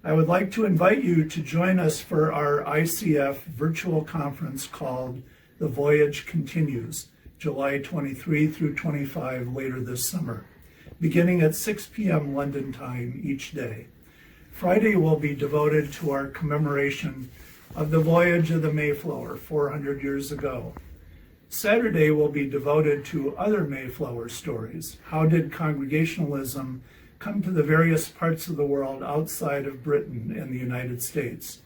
I would like to invite you to join us for our ICF virtual conference called The Voyage Continues, July 23 through 25 later this summer, beginning at 6 p.m. London time each day. Friday will be devoted to our commemoration of the voyage of the Mayflower 400 years ago. Saturday will be devoted to other Mayflower stories. How did Congregationalism come to the various parts of the world outside of Britain and the United States?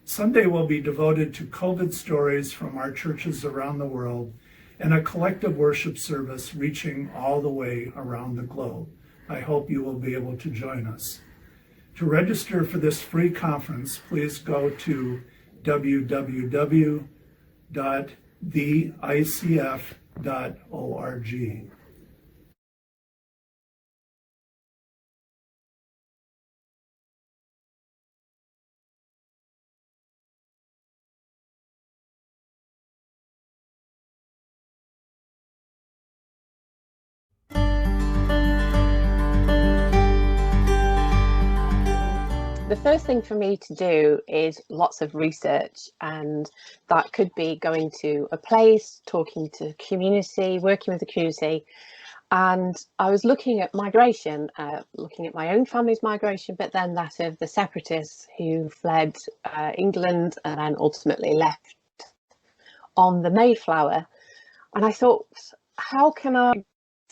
Sunday will be devoted to COVID stories from our churches around the world and a collective worship service reaching all the way around the globe. I hope you will be able to join us. To register for this free conference, please go to www.theicf.org. The first thing for me to do is lots of research, and that could be going to a place, talking to community, working with the community. And I was looking at migration, looking at my own family's migration, but then that of the separatists who fled England and then ultimately left on the Mayflower. And I thought, how can I make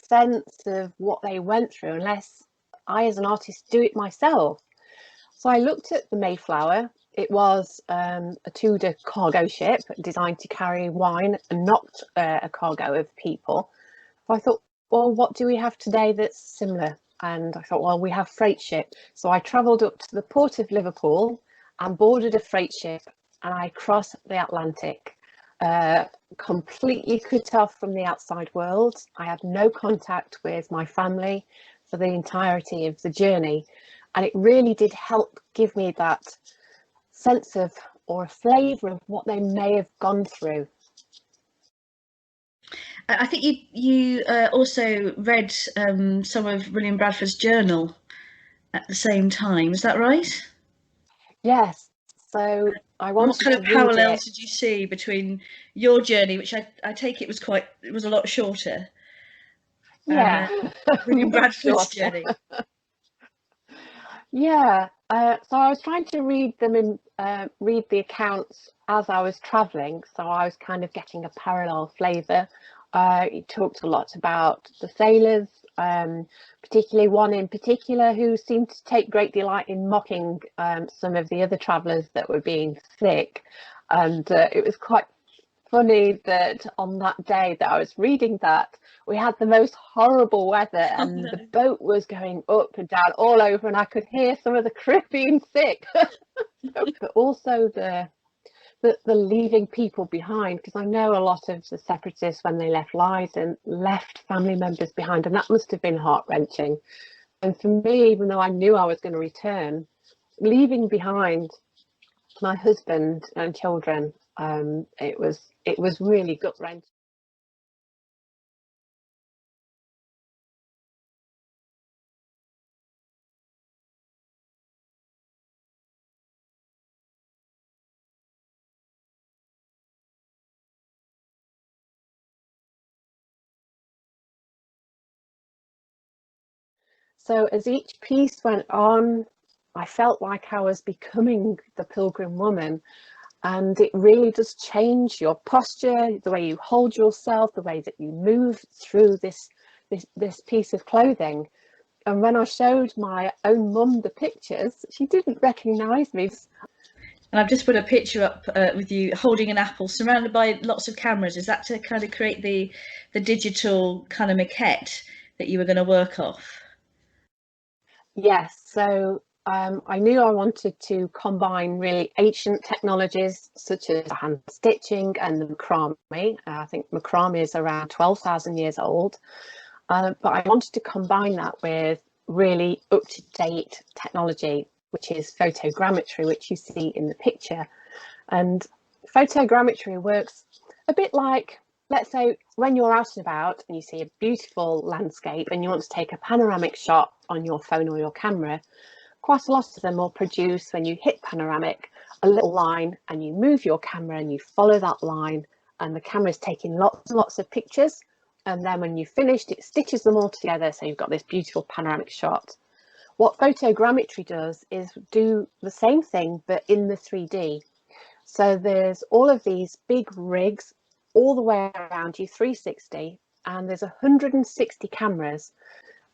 sense of what they went through unless I as an artist do it myself? So I looked at the Mayflower. It was a Tudor cargo ship designed to carry wine and not a cargo of people. So I thought, well, what do we have today that's similar? And I thought, well, we have freight ships. So I travelled up to the port of Liverpool and boarded a freight ship, and I crossed the Atlantic, completely cut off from the outside world. I had no contact with my family for the entirety of the journey. And it really did help give me that sense of, or a flavour of what they may have gone through. I think you also read some of William Bradford's journal at the same time. Is that right? Yes. So I wanted what kind to of read parallels it. did you see between your journey, which I take it was a lot shorter, Yeah. William Bradford's Shorter. journey? Yeah. So I was trying to read them in read the accounts as I was travelling. So I was kind of getting a parallel flavour. He talked a lot about the sailors, particularly one in particular who seemed to take great delight in mocking some of the other travellers that were being sick. And it was quite funny that on that day that I was reading that, we had the most horrible weather and the boat was going up and down all over, and I could hear some of the crew being sick. But also the leaving people behind, because I know a lot of the separatists, when they left Leiden, left family members behind, and that must have been heart-wrenching. And for me, even though I knew I was going to return, leaving behind my husband and children, it was really gut-wrenching. So as each piece went on, I felt like I was becoming the Pilgrim woman, and it really does change your posture, the way you hold yourself, the way that you move through this piece of clothing. And when I showed my own mum the pictures, she didn't recognise me. And I've just put a picture up with you holding an apple, surrounded by lots of cameras. Is that to kind of create the digital kind of maquette that you were going to work off? Yes, so I knew I wanted to combine really ancient technologies such as hand stitching and the macrame. I think macrame is around 12,000 years old, but I wanted to combine that with really up-to-date technology, which is photogrammetry, which you see in the picture. And photogrammetry works a bit like, let's say, when you're out and about and you see a beautiful landscape and you want to take a panoramic shot on your phone or your camera, quite a lot of them will produce, when you hit panoramic, a little line, and you move your camera and you follow that line, and the camera is taking lots and lots of pictures, and then when you've finished, it stitches them all together, so you've got this beautiful panoramic shot. What photogrammetry does is do the same thing but in the 3D. So there's all of these big rigs all the way around you, 360, and there's 160 cameras,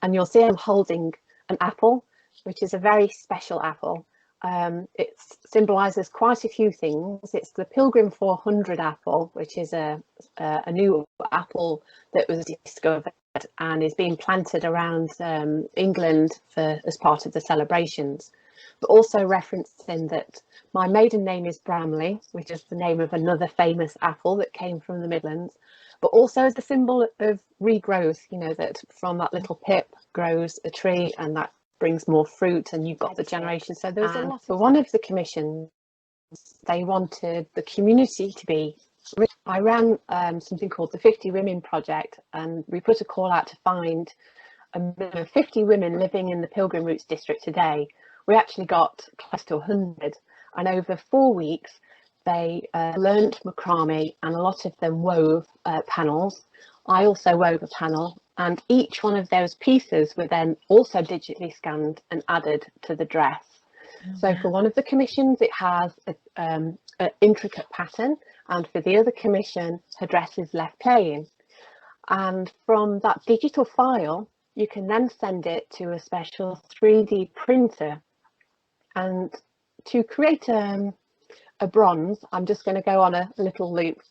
and you'll see I'm holding an apple, which is a very special apple. It symbolises quite a few things. It's the Pilgrim 400 apple, which is a new apple that was discovered and is being planted around England as part of the celebrations, but also referencing that my maiden name is Bramley, which is the name of another famous apple that came from the Midlands, but also as the symbol of regrowth, you know, that from that little pip grows a tree and that brings more fruit and you've got the generation. So there was a lot. For one of the commissions, they wanted the community to be. I ran something called the 50 Women Project, and we put a call out to find a minimum of 50 women living in the Pilgrim Roots district today. We actually got close to 100, and over 4 weeks they learnt macrame, and a lot of them wove panels. I also wove a panel, and each one of those pieces were then also digitally scanned and added to the dress. So for one of the commissions, it has an intricate pattern, and for the other commission, her dress is left plain. And from that digital file, you can then send it to a special 3D printer. And to create a bronze, I'm just going to go on a little loop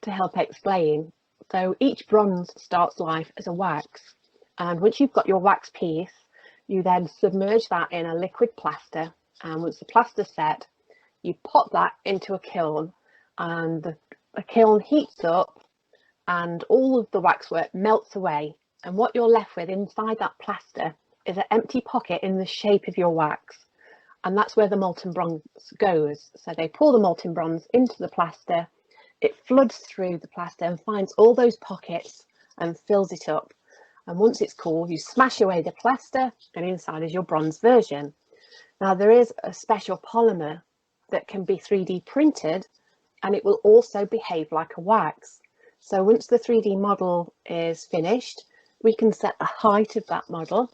to help explain. So each bronze starts life as a wax. And once you've got your wax piece, you then submerge that in a liquid plaster. And once the plaster's set, you pop that into a kiln, and the kiln heats up and all of the waxwork melts away. And what you're left with inside that plaster is an empty pocket in the shape of your wax. And that's where the molten bronze goes. So they pour the molten bronze into the plaster, it floods through the plaster and finds all those pockets and fills it up. And once it's cool, you smash away the plaster and inside is your bronze version. Now there is a special polymer that can be 3D printed, and it will also behave like a wax. So once the 3D model is finished, we can set the height of that model.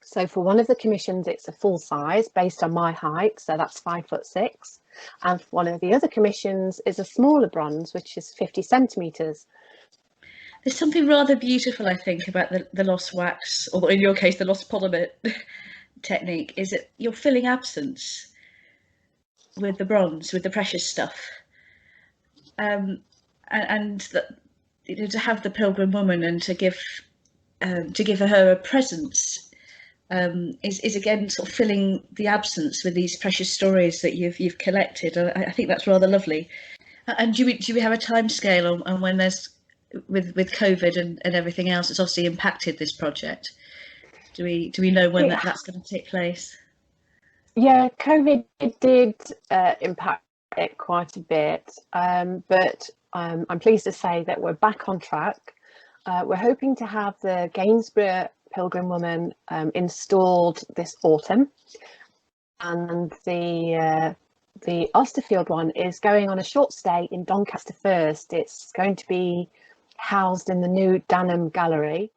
So for one of the commissions, it's a full size based on my height, so that's 5'6". And for one of the other commissions is a smaller bronze, which is 50 centimetres. There's something rather beautiful, I think, about the lost wax, or in your case, the lost polymer technique, is that you're filling absence with the bronze, with the precious stuff. And that, you know, to have the Pilgrim woman and to give her a presence is again sort of filling the absence with these precious stories that you've collected. I think that's rather lovely. And do we have a time scale on when there's with COVID and everything else? It's obviously impacted this project. Do we know when that's going to take place? Yeah, COVID did impact it quite a bit, but I'm pleased to say that we're back on track. We're hoping to have the Gainsborough Pilgrim Woman installed this autumn, and the Austerfield one is going on a short stay in Doncaster first. It's going to be housed in the new Danham Gallery,